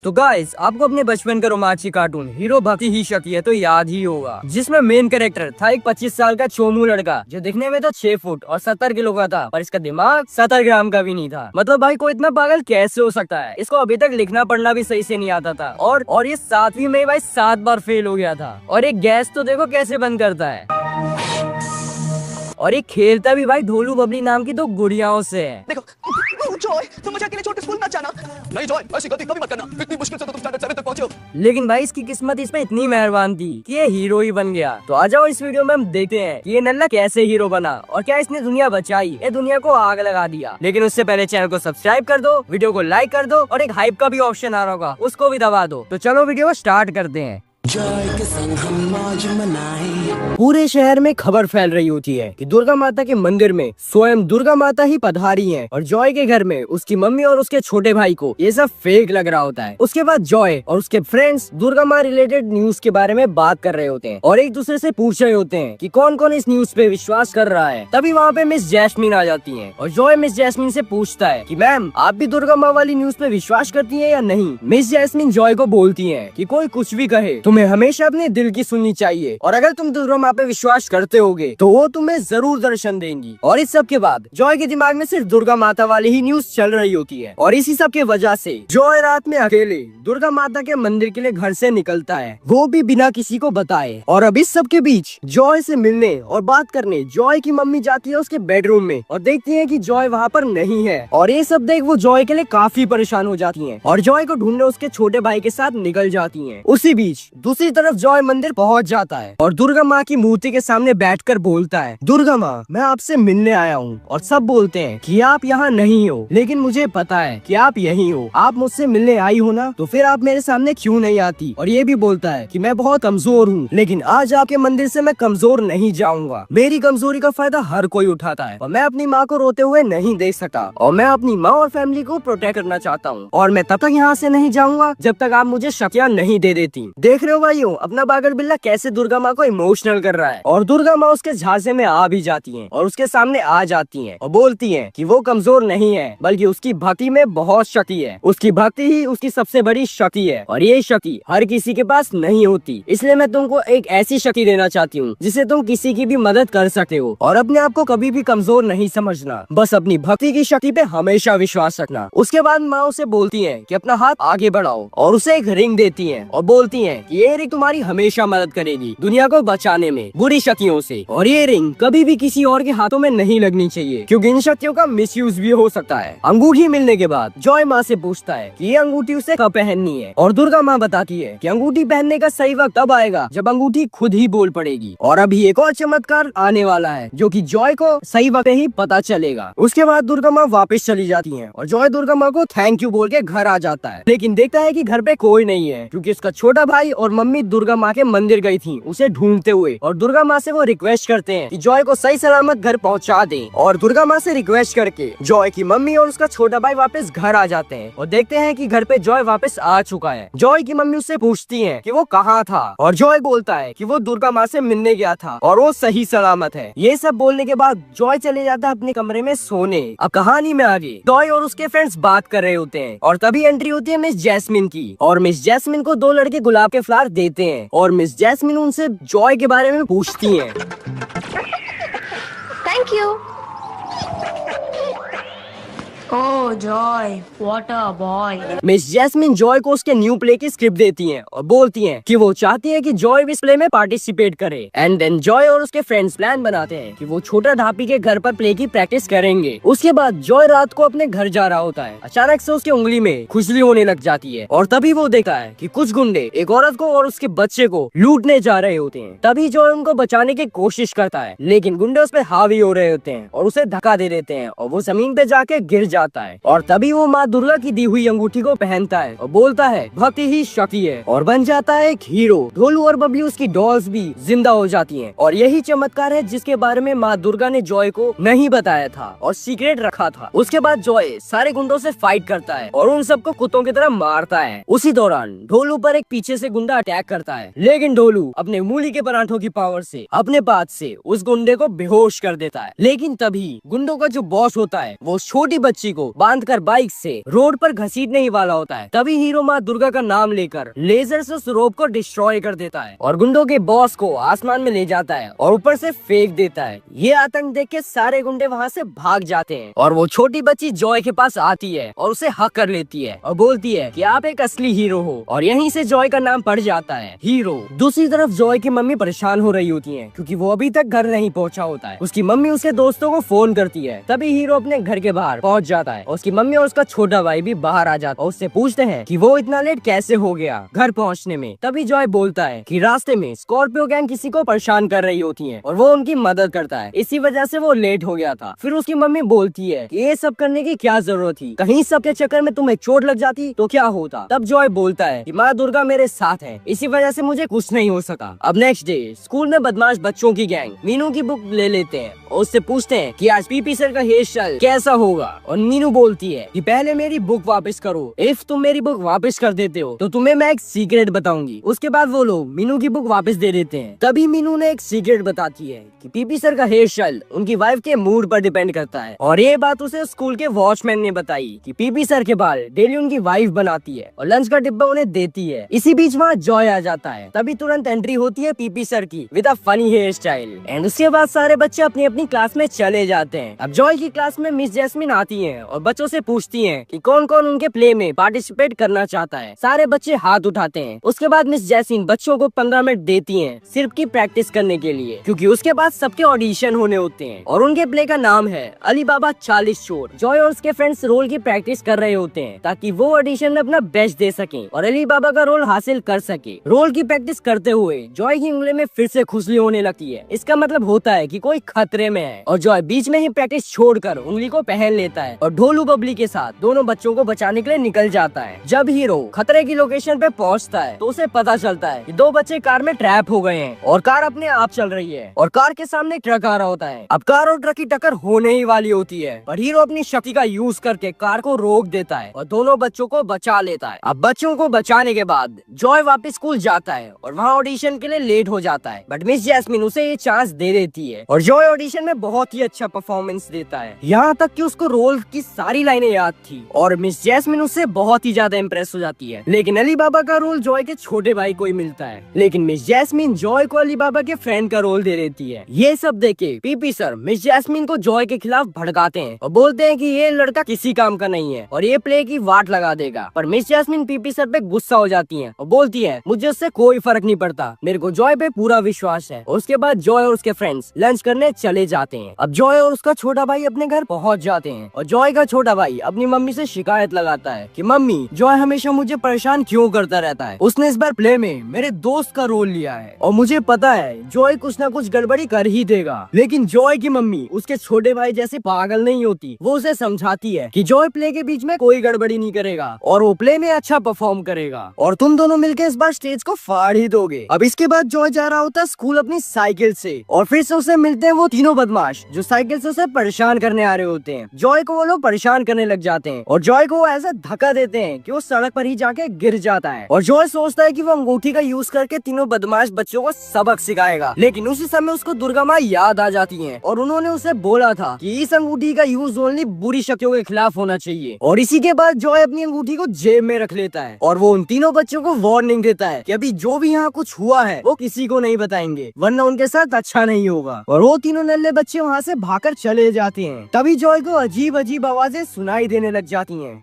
तो गाइस आपको अपने बचपन का रोमांची कार्टून हीरो भक्ति ही शक्ति है तो याद ही होगा, जिसमें मेन कैरेक्टर था एक 25 साल का चोमू लड़का जो दिखने में तो 6 फुट और 70 किलो का था, पर इसका दिमाग 70 ग्राम का भी नहीं था। मतलब भाई को इतना पागल कैसे हो सकता है। इसको अभी तक लिखना पढ़ना भी सही से नहीं आता था और ये 7वीं में भाई 7 बार फेल हो गया था। और एक गैस तो देखो कैसे बंद करता है, और ये खेलता भी भाई ढोलू बबली नाम की 2 गुड़ियाओं से है। देखो जॉय, तुम मुझे अकेले छोड़ के स्कूल मत जाना। नहीं जॉय, ऐसी गलती कभी मत करना। इतनी मुश्किल से तो तुम स्टैंडर्ड 7 तक पहुंचे हो। लेकिन भाई इसकी किस्मत इस पे इतनी मेहरबान थी कि ये हीरो ही बन गया। तो आ जाओ इस वीडियो में हम देखते हैं कि ये नल्ला कैसे हीरो बना और क्या इसने दुनिया बचाई, ये दुनिया को आग लगा दिया। लेकिन उससे पहले चैनल को सब्सक्राइब कर दो, वीडियो को लाइक कर दो और एक हाइप का भी ऑप्शन आ रहा होगा उसको भी दबा दो। तो चलो वीडियो स्टार्ट करते हैं। जॉय के संग हम मौज मनाएं। पूरे शहर में खबर फैल रही होती है कि दुर्गा माता के मंदिर में स्वयं दुर्गा माता ही पधारी हैं और जॉय के घर में उसकी मम्मी और उसके छोटे भाई को ये सब फेक लग रहा होता है। उसके बाद जॉय और उसके फ्रेंड्स दुर्गा माँ रिलेटेड न्यूज के बारे में बात कर रहे होते हैं और एक दूसरे से पूछ रहे होते हैं कि कौन कौन इस न्यूज पे विश्वास कर रहा है। तभी वहाँ पे मिस जैस्मिन आ जाती है और जॉय मिस जैस्मिन से पूछता है कि मैम आप भी दुर्गा माँ वाली न्यूज पे विश्वास करती है या नहीं। मिस जैस्मिन जॉय को बोलती है कि कोई कुछ भी कहे तुम्हें हमेशा अपने दिल की सुननी चाहिए और अगर तुम दुर्गा माँ पे विश्वास करते होगे तो वो तुम्हें जरूर दर्शन देंगी। और इस सब के बाद जॉय के दिमाग में सिर्फ दुर्गा माता वाली ही न्यूज चल रही होती है और इसी सब के वजह से जॉय रात में अकेले दुर्गा माता के मंदिर के लिए घर से निकलता है, वो भी बिना किसी को बताए। और अब इस सब के बीच जॉय से मिलने और बात करने जॉय की मम्मी जाती है उसके बेडरूम में और देखती है कि जॉय वहाँ पर नहीं है। और ये सब देख वो जॉय के लिए काफी परेशान हो जाती है और जॉय को ढूंढने उसके छोटे भाई के साथ निकल जाती है। उसी बीच दूसरी तरफ जॉय मंदिर पहुंच जाता है और दुर्गा माँ की मूर्ति के सामने बैठकर बोलता है, दुर्गा माँ मैं आपसे मिलने आया हूँ। और सब बोलते हैं कि आप यहाँ नहीं हो, लेकिन मुझे पता है कि आप यही हो। आप मुझसे मिलने आई हो ना, तो फिर आप मेरे सामने क्यों नहीं आती। और ये भी बोलता है कि मैं बहुत कमजोर हूँ, लेकिन आज आपके मंदिर से मैं कमजोर नहीं जाऊंगा। मेरी कमजोरी का फायदा हर कोई उठाता है और मैं अपनी माँ को रोते हुए नहीं देख सकता और मैं अपनी माँ और फैमिली को प्रोटेक्ट करना चाहता हूँ और मैं तब तक यहाँ से नहीं जाऊंगा जब तक आप मुझे शक्तियाँ नहीं दे देती। देख रहे हो भाइयों अपना बागर बिल्ला कैसे दुर्गा माँ को इमोशनल कर रहा है। और दुर्गा माँ उसके झांसे में आ भी जाती हैं और उसके सामने आ जाती हैं और बोलती हैं कि वो कमजोर नहीं है बल्कि उसकी भक्ति में बहुत शक्ति है। उसकी भक्ति ही उसकी सबसे बड़ी शक्ति है और ये शक्ति हर किसी के पास नहीं होती। इसलिए मैं तुमको एक ऐसी शक्ति देना चाहती हूँ जिससे तुम किसी की भी मदद कर सकते हो और अपने आप को कभी भी कमजोर नहीं समझना, बस अपनी भक्ति की शक्ति पे हमेशा विश्वास रखना। उसके बाद माँ उसे बोलती है कि अपना हाथ आगे बढ़ाओ और उसे एक रिंग देती है और बोलती है कि ये रिंग तुम्हारी हमेशा मदद करेगी दुनिया को बचाने में बुरी शक्तियों से। और ये रिंग कभी भी किसी और के हाथों में नहीं लगनी चाहिए क्योंकि इन शक्तियों का मिसयूज भी हो सकता है। अंगूठी मिलने के बाद जॉय माँ से पूछता है कि ये अंगूठी उसे कब पहननी है और दुर्गा माँ बताती है कि अंगूठी पहनने का सही वक्त तब आएगा जब अंगूठी खुद ही बोल पड़ेगी। और अभी एक और चमत्कार आने वाला है जो कि जॉय को सही वक्त ही पता चलेगा। उसके बाद दुर्गा माँ वापस चली जाती है और जॉय दुर्गा माँ को थैंक यू बोल के घर आ जाता है, लेकिन देखता है कि घर पे कोई नहीं है क्योंकि उसका छोटा भाई और मम्मी दुर्गा माँ के मंदिर गई थी उसे ढूंढते हुए। और दुर्गा माँ से वो रिक्वेस्ट करते हैं कि जॉय को सही सलामत घर पहुँचा दें। और दुर्गा माँ से रिक्वेस्ट करके जॉय की मम्मी और उसका छोटा भाई वापस घर आ जाते हैं और देखते हैं कि घर पे जॉय वापस आ चुका है। जॉय की मम्मी उससे पूछती है कि वो कहाँ था और जॉय बोलता है कि वो दुर्गा माँ से मिलने गया था और वो सही सलामत है। ये सब बोलने के बाद जॉय चले जाता है अपने कमरे में सोने। अब कहानी में आगे जॉय और उसके फ्रेंड्स बात कर रहे होते हैं और तभी एंट्री होती है मिस जैस्मिन की और मिस जैस्मिन को 2 लड़के गुलाब के फ्लावर देते हैं और मिस जैस्मिन उनसे जॉय के बारे में पूछती हैं। Thank you. Oh, Joy, what a boy. Miss Jasmine Joy को उसके न्यू प्ले की स्क्रिप्ट देती हैं और बोलती हैं कि वो चाहती है कि जॉय इस प्ले में पार्टिसिपेट करे। एंड देन जॉय और उसके फ्रेंड्स प्लान बनाते हैं कि वो छोटा ढापी के घर पर प्ले की प्रैक्टिस करेंगे। उसके बाद जॉय रात को अपने घर जा रहा होता है, अचानक से उसकी उंगली में खुजली होने लग जाती है और तभी वो देखता है कि कुछ गुंडे एक औरत को और उसके बच्चे को लूटने जा रहे होते हैं। तभी जॉय उनको बचाने की कोशिश करता है, लेकिन गुंडे उस पर हावी हो रहे होते हैं और उसे धक्का दे देते हैं और वो जमीन पे जाके गिर जाता है। और तभी वो माँ दुर्गा की दी हुई अंगूठी को पहनता है और बोलता है भक्ति ही शक्ति है और बन जाता है एक हीरो। ढोलू और बबली उसकी डॉल्स भी जिंदा हो जाती हैं और यही चमत्कार है जिसके बारे में माँ दुर्गा ने जॉय को नहीं बताया था और सीक्रेट रखा था। उसके बाद जॉय सारे गुंडों से फाइट करता है और उन सबको कुत्तों की तरह मारता है। उसी दौरान ढोलू पर एक पीछे से गुंडा अटैक करता है, लेकिन ढोलू अपने मूली के पराठों की पावर से अपने पास से उस गुंडे को बेहोश कर देता है। लेकिन तभी गुंडों का जो बॉस होता है वो छोटी बच्ची बच्ची को बांधकर बाइक से रोड पर घसीटने ही वाला होता है। तभी हीरो माँ दुर्गा का नाम लेकर लेजर से उस रोप को डिस्ट्रॉय कर देता है और गुंडों के बॉस को आसमान में ले जाता है और ऊपर से फेंक देता है। ये आतंक देख के सारे गुंडे वहाँ से भाग जाते हैं और वो छोटी बच्ची जॉय के पास आती है और उसे हक कर लेती है और बोलती है कि आप एक असली हीरो हो, और यहीं से जॉय का नाम पड़ जाता है हीरो। दूसरी तरफ जॉय की मम्मी परेशान हो रही होती है क्योंकि वो अभी तक घर नहीं पहुंचा होता है। उसकी मम्मी उसके दोस्तों को फोन करती है। तभी हीरो अपने घर के बाहर पहुंच जाता है और उसकी मम्मी और उसका छोटा भाई भी बाहर आ जाता है और उससे पूछते हैं कि वो इतना लेट कैसे हो गया घर पहुंचने में। तभी जॉय बोलता है कि रास्ते में स्कॉर्पियो गैंग किसी को परेशान कर रही होती है और वो उनकी मदद करता है, इसी वजह से वो लेट हो गया था। फिर उसकी मम्मी बोलती है कि ये सब करने की क्या जरूरत थी, कहीं सबके चक्कर में तुम्हें चोट लग जाती तो क्या होता। तब जॉय बोलता है कि माँ दुर्गा मेरे साथ है, इसी वजह से मुझे कुछ नहीं हो सका। अब नेक्स्ट डे स्कूल में बदमाश बच्चों की गैंग मीनू की बुक ले लेते हैं और उससे पूछते हैं कि आज पीपी सर का हेयर स्टाइल कैसा होगा। और मीनू बोलती है कि पहले मेरी बुक वापस करो, इफ तुम मेरी बुक वापस कर देते हो तो तुम्हें मैं एक सीक्रेट बताऊंगी। उसके बाद वो लोग मीनू की बुक वापस दे देते हैं। तभी मीनू ने एक सीक्रेट बताती है कि पीपी सर का हेयर स्टाइल उनकी वाइफ के मूड पर डिपेंड करता है, और ये बात उसे स्कूल के वॉचमैन ने बताई कि पीपी सर के बाल डेली उनकी वाइफ बनाती है और लंच का डिब्बा उन्हें देती है। इसी बीच वहाँ जॉय आ जाता है। तभी तुरंत एंट्री होती है पीपी सर की with a funny hairstyle, and उसके बाद सारे बच्चे अपनी अपनी क्लास में चले जाते हैं। अब जॉय की क्लास में मिस जैस्मिन आती है और बच्चों से पूछती है कि कौन कौन उनके प्ले में पार्टिसिपेट करना चाहता है। सारे बच्चे हाथ उठाते हैं। उसके बाद मिस जैस्मिन बच्चों को 15 मिनट देती है सिर्फ की प्रैक्टिस करने के लिए, क्योंकि उसके बाद सबके ऑडिशन होने होते हैं और उनके प्ले का नाम है अली बाबा 40 चोर। जॉय और उसके फ्रेंड्स रोल की प्रैक्टिस कर रहे होते हैं ताकि वो ऑडिशन में अपना बेस्ट दे सकें और अली बाबा का रोल हासिल कर सके। रोल की प्रैक्टिस करते हुए जॉय की उंगली में फिर से खुजली होने लगती है। इसका मतलब होता है कि कोई खतरे में है और जॉय बीच में ही प्रैक्टिस छोड़कर उंगली को पहन लेता है और ढोलू बबली के साथ दोनों बच्चों को बचाने के लिए निकल जाता है। जब हीरो खतरे की लोकेशन पे पहुंचता है तो उसे पता चलता है कि दो बच्चे कार में ट्रैप हो गए हैं और कार अपने आप चल रही है और कार के सामने ट्रक आ रहा होता है। अब कार और ट्रक की टक्कर होने ही वाली होती है, पर हीरो अपनी शक्ति का यूज करके कार को रोक देता है और दोनों बच्चों को बचा लेता है। अब बच्चों को बचाने के बाद जॉय वापस स्कूल जाता है और वहाँ ऑडिशन के लिए लेट हो जाता है, बट मिस जैस्मिन उसे ये चांस दे देती है और जॉय ऑडिशन में बहुत ही अच्छा परफॉर्मेंस देता है, यहाँ तक कि उसको रोल की सारी लाइनें याद थी और मिस जैस्मिन उससे बहुत ही ज्यादा इम्प्रेस हो जाती है। लेकिन अली बाबा का रोल जॉय के छोटे भाई को ही मिलता है, लेकिन मिस जैस्मिन जॉय को अली बाबा के फ्रेंड का रोल दे देती है। ये सब देखे पीपी सर मिस जैस्मिन को जॉय के खिलाफ भड़काते हैं और बोलते हैं कि ये लड़का किसी काम का नहीं है और ये प्ले की वाट लगा देगा। पर मिस जैस्मिन पीपी सर पे गुस्सा हो जाती है और बोलती है मुझे उससे कोई फर्क नहीं पड़ता, मेरे को जॉय पे पूरा विश्वास है। और उसके बाद जॉय और उसके फ्रेंड्स लंच करने चले जाते हैं। अब जॉय और उसका छोटा भाई अपने घर पहुंच जाते हैं और जॉय का छोटा भाई अपनी मम्मी से शिकायत लगाता है कि मम्मी जॉय हमेशा मुझे परेशान क्यों करता रहता है, उसने इस बार प्ले में मेरे दोस्त का रोल लिया है और मुझे पता है जॉय कुछ ना कुछ गड़बड़ी कर ही देगा। लेकिन जॉय की मम्मी उसके छोटे भाई जैसे पागल नहीं होती, वो उसे समझाती है कि जॉय प्ले के बीच में कोई गड़बड़ी नहीं करेगा और वो प्ले में अच्छा परफॉर्म करेगा और तुम दोनों मिलकर इस बार स्टेज को फाड़ ही दोगे। अब इसके बाद जॉय जा रहा होता है स्कूल अपनी साइकिल से और फिर से उसे मिलते हैं वो तीनों बदमाश जो साइकिल से उसे परेशान करने आ रहे होते हैं। जॉय को वो लोग परेशान करने लग जाते हैं और जॉय को ऐसा धक्का देते हैं कि वो सड़क पर ही जाके गिर जाता है और जॉय सोचता है कि वो अंगूठी का यूज करके तीनों बदमाश बच्चों को सबक सिखाएगा। लेकिन उसी समय उसको दुर्गा माँ याद आ जाती है और उन्होंने उसे बोला था कि इस अंगूठी का यूज ओनली बुरी शक्तियों के खिलाफ होना चाहिए। और इसी के बाद जॉय अपनी अंगूठी को जेब में रख लेता है और वो उन तीनों बच्चों को वार्निंग देता है कि अभी जो भी यहाँ कुछ हुआ है वो किसी को नहीं बताएंगे वरना उनके साथ अच्छा नहीं होगा। और वो तीनों नन्हे बच्चे वहाँ से भागकर चले जाते हैं। तभी जॉय को अजीब अजीब आवाजें सुनाई देने लग जाती हैं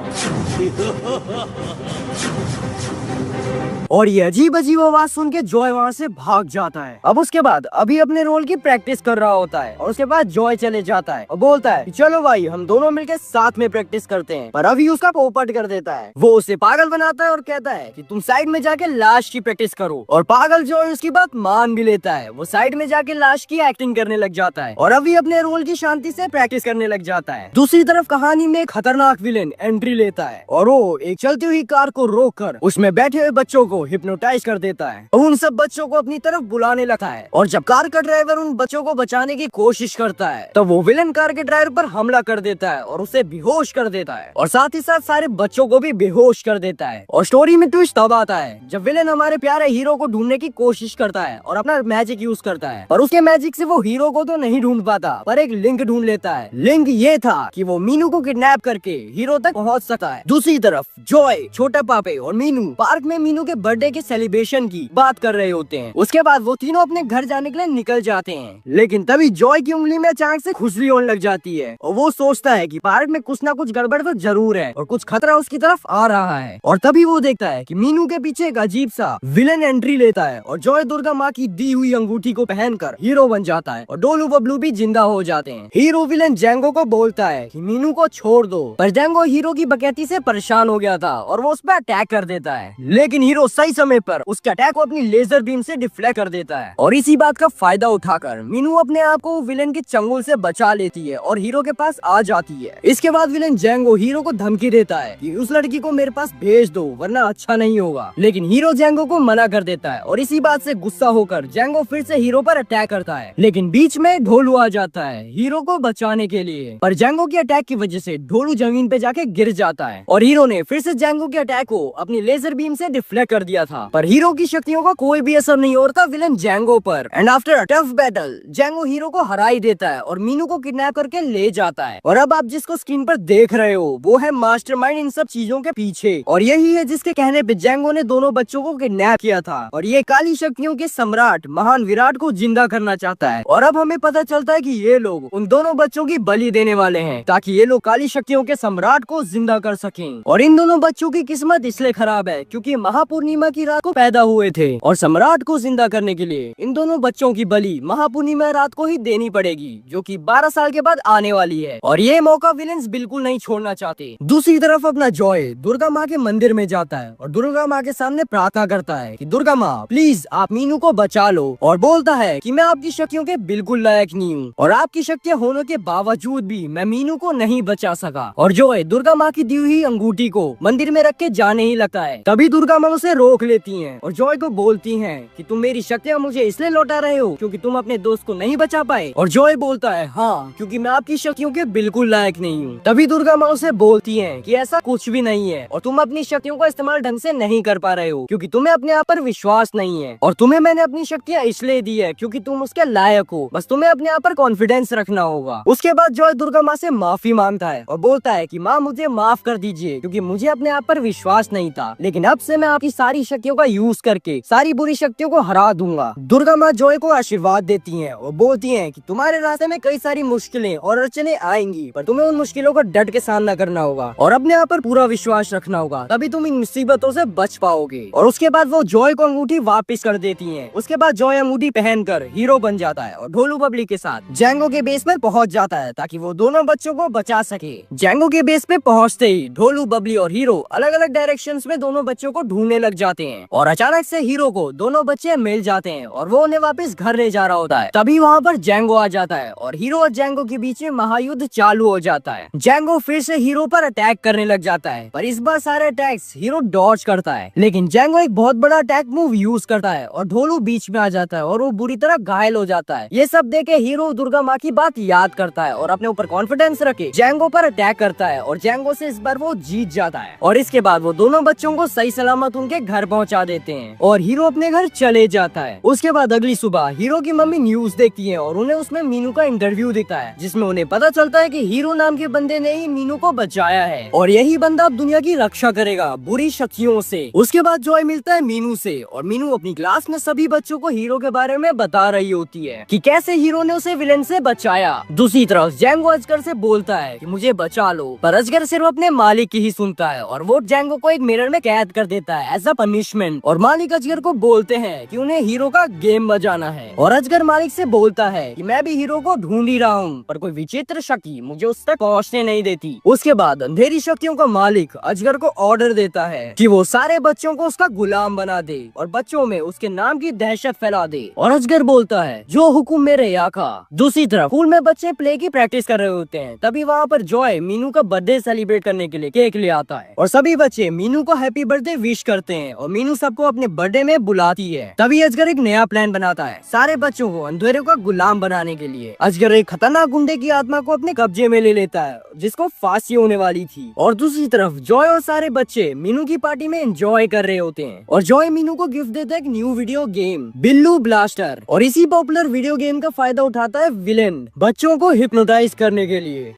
और ये अजीब अजीब आवाज सुन के जॉय वहाँ से भाग जाता है। अब उसके बाद अभी अपने रोल की प्रैक्टिस कर रहा होता है और उसके बाद जॉय चले जाता है और बोलता है चलो भाई हम दोनों मिलकर साथ में प्रैक्टिस करते हैं, पर अभी उसका पोपट कर देता है। वो उसे पागल बनाता है और कहता है कि तुम साइड में जाके लाश की प्रैक्टिस करो और पागल जॉय उसकी बात मान भी लेता है। वो साइड में जाके लाश की एक्टिंग करने लग जाता है और अभी अपने रोल की शांति से प्रैक्टिस करने लग जाता है। दूसरी तरफ कहानी में एक खतरनाक विलेन एंट्री लेता है और वो एक चलती हुई कार को रोक कर उसमें बैठे हुए बच्चों को हिप्नोटाइज कर देता है और उन सब बच्चों को अपनी तरफ बुलाने लगता है। और जब कार का ड्राइवर उन बच्चों को बचाने की कोशिश करता है तो वो विलन कार के ड्राइवर पर हमला कर देता है और उसे बेहोश कर देता है और साथ ही साथ सारे बच्चों को भी बेहोश कर देता है। और स्टोरी में ट्विस्ट तब आता है जब विलन हमारे प्यारे हीरो को ढूंढने की कोशिश करता है और अपना मैजिक यूज करता है, पर उसके मैजिक से वो हीरो को तो नहीं ढूंढ पाता पर एक लिंक ढूंढ लेता है। लिंक ये था कि वो मीनू को किडनैप करके हीरो तक पहुंच सकता है। दूसरी तरफ जॉय, छोटा पापे और मीनू पार्क में मीनू के बर्थडे के सेलिब्रेशन की बात कर रहे होते हैं। उसके बाद वो तीनों अपने घर जाने के लिए निकल जाते हैं, लेकिन तभी जॉय की उंगली में अचानक से खुजली होने लग जाती है और वो सोचता है कि पार्क में कुछ ना कुछ गड़बड़ तो जरूर है और कुछ खतरा उसकी तरफ आ रहा है। और तभी वो देखता है कि मीनू के पीछे एक अजीब सा विलन एंट्री लेता है और जॉय दुर्गा माँ की दी हुई अंगूठी को पहनकर हीरो बन जाता है और डोलू बबलू भी जिंदा हो जाते हैं। हीरो विलन जैंगो को बोलता है कि मीनू को छोड़ दो, पर जैंगो हीरो की बकैती से परेशान हो गया था और वो उस पर अटैक कर देता है, लेकिन हीरो सही समय पर उसके अटैक को अपनी लेजर बीम से डिफ्लेक्ट कर देता है। और इसी बात का फायदा उठाकर मीनू अपने आप को विलन के चंगुल से बचा लेती है और हीरो के पास आ जाती है। इसके बाद विलन जैंगो हीरो को धमकी देता है कि उस लड़की को मेरे पास भेज दो वरना अच्छा नहीं होगा, लेकिन हीरो जैंगो को मना कर देता है और इसी बात से गुस्सा होकर जैंगो फिर से हीरो पर अटैक करता है। लेकिन बीच में ढोलू आ जाता है हीरो को बचाने के लिए, पर जैंगो के अटैक की वजह से ढोलू जमीन पे जाके गिर जाता है और हीरो ने फिर से जैंगो के अटैक को अपनी लेजर बीम से डिफ्लेक्ट कर दिया था, पर हीरो की शक्तियों का कोई भी असर नहीं होता विलन जैंगो पर। And after a tough battle Django hero को हरा ही देता है और मीनू को किडनैप करके ले जाता है। और अब आप जिसको स्क्रीन पर देख रहे हो वो है मास्टरमाइंड इन सब चीजों के पीछे, और यही है जिसके कहने पे जैंगो ने दोनों बच्चों को किडनैप किया था और ये काली शक्तियों के सम्राट महान विराट को जिंदा करना चाहता है। और अब हमें पता चलता है कि ये लोग उन दोनों बच्चों की बलि देने वाले हैं ताकि ये लोग काली शक्तियों के सम्राट को जिंदा कर सकें। और इन दोनों बच्चों की किस्मत इसलिए खराब है क्योंकि महापूर्णिमा की रात को पैदा हुए थे और सम्राट को जिंदा करने के लिए इन दोनों बच्चों की बलि महापूर्णिमा रात को ही देनी पड़ेगी, जो कि 12 साल के बाद आने वाली है। और ये मौका विलेंस बिल्कुल नहीं छोड़ना चाहते। दूसरी तरफ अपना जॉय दुर्गा माँ के मंदिर में जाता है और दुर्गा माँ के सामने प्रार्थना करता है कि दुर्गा माँ प्लीज आप मीनू को बचा लो, और बोलता है कि मैं आपकी शक्तियों के बिल्कुल लायक नहीं हूँ और आपकी शक्तियाँ होने के बावजूद भी मैं मीनू को नहीं बचा सका। और जॉय दुर्गा माँ की दी हुई अंगूठी को मंदिर में रख के जाने ही लगता है, तभी दुर्गा माँ उसे रोक लेती हैं और जॉय को बोलती हैं कि तुम मेरी शक्तियाँ मुझे इसलिए लौटा रहे हो क्योंकि तुम अपने दोस्त को नहीं बचा पाए। और जॉय बोलता है हाँ, क्योंकि मैं आपकी शक्तियों के बिल्कुल लायक नहीं हूँ। तभी दुर्गा माँ उसे बोलती है कि ऐसा कुछ भी नहीं है और तुम अपनी शक्तियों का इस्तेमाल ढंग से नहीं कर पा रहे हो क्योंकि तुम्हें अपने आप पर विश्वास नहीं है, और तुम्हें मैंने अपनी शक्तियाँ इसलिए दी है क्योंकि तुम उसके लायक हो, बस तुम्हें अपने आप पर कॉन्फिडेंस रखना होगा। उसके बाद जॉय दुर्गा माँ से माफी मांगता है और बोलता है कि माँ मुझे माफ कर दीजिए क्योंकि मुझे अपने आप पर विश्वास नहीं था, लेकिन अब से मैं आपकी सारी शक्तियों का यूज करके सारी बुरी शक्तियों को हरा दूंगा। दुर्गा माँ जॉय को आशीर्वाद देती हैं और बोलती हैं कि तुम्हारे रास्ते में कई सारी मुश्किलें और अड़चने आएंगी, पर तुम्हें उन मुश्किलों का डट के सामना करना होगा और अपने आप पर पूरा विश्वास रखना होगा, तभी तुम इन मुसीबतों से बच पाओगे। और उसके बाद वो जॉय को अंगूठी वापस कर देती हैं। उसके बाद जॉय अंगूठी पहनकर हीरो बन जाता है और ढोलू बबली के साथ जैंगो के बेस पर पहुंच जाता है ताकि वो दोनों बच्चों को बचा सके। जैंगो के बेस पे पहुंचते ही ढोलू बबली और हीरो अलग अलग डायरेक्शंस में दोनों बच्चों को ढूंढने लग जाते हैं और अचानक से हीरो को दोनों बच्चे मिल जाते हैं और वो उन्हें वापस घर ले जा रहा होता है। तभी वहाँ पर जैंगो आ जाता है और हीरो और जैंगो के बीच में महायुद्ध चालू हो जाता है। जैंगो फिर से हीरो पर अटैक करने लग जाता है, पर इस बार सारे अटैक्स हीरो डॉज करता है, लेकिन जैंगो एक बहुत बड़ा अटैक मूव यूज करता है और ढोलू बीच में आ जाता है और वो बुरी तरह घायल हो जाता है। ये सब देखे हीरो दुर्गा माँ की बात याद करता है और अपने ऊपर कॉन्फिडेंस रखे जैंगो पर अटैक करता है और जैंगो से इस बार वो जीत जाता है। और इसके बाद वो दोनों बच्चों को सही सलामत उनके घर पहुँचा देते हैं और हीरो अपने घर चले जाता है। उसके बाद अगली सुबह हीरो की मम्मी न्यूज देखती है और उन्हें उसमें मीनू का इंटरव्यू दिखता है, जिसमें उन्हें पता चलता है कि हीरो नाम के बंदे ने ही मीनू को बचाया है और यही बंदा अब दुनिया की रक्षा करेगा बुरी शक्तियों से। उसके बाद जॉय मिलता है मीनू से और मीनू अपनी क्लास में सभी बच्चों को हीरो के बारे में बता रही होती है कि कैसे हीरो ने उसे विलेन से बचाया। दूसरी तरफ जैंगो अजगर से बोलता है कि मुझे बचा लो, पर अजगर सिर्फ अपने मालिक की ही सुनता है और वो जैंगो को एक मिरर में कैद कर देता है एज अ पनिशमेंट। और मालिक अजगर को बोलते हैं कि उन्हें हीरो का गेम बजाना है और अजगर मालिक से बोलता है कि मैं भी हीरो को ढूंढ ही रहा हूँ, पर कोई विचित्र शक्ति मुझे उस तक पहुँचने नहीं देती। उसके बाद अंधेरी शक्तियों का मालिक अजगर को ऑर्डर देता है कि वो सारे बच्चों को उसका गुलाम बना दे और बच्चों में उसके नाम की दहशत फैला दे, और अजगर बोलता है जो हुक्म मेरे आका। दूसरी तरफ स्कूल में बच्चे प्ले की प्रैक्टिस कर रहे होते हैं, तभी वहाँ पर जॉय मीनू का बर्थडे सेलिब्रेट करने के लिए केक ले आता है और सभी बच्चे मीनू को हैप्पी बर्थडे विश करते हैं। हैं और मीनू सबको अपने बर्थडे में बुलाती है। तभी अजगर एक नया प्लान बनाता है सारे बच्चों को अंधेरे का गुलाम बनाने के लिए। अजगर एक खतरनाक गुंडे की आत्मा को अपने कब्जे में ले लेता है जिसको फांसी होने वाली थी। और दूसरी तरफ जॉय और सारे बच्चे मीनू की पार्टी में एंजॉय कर रहे होते हैं और जॉय मीनू को गिफ्ट देता है एक new video game Billu blaster. और इसी पॉपुलर वीडियो गेम का फायदा उठाता है विलेन बच्चों को हिप्नोटाइज करने के लिए।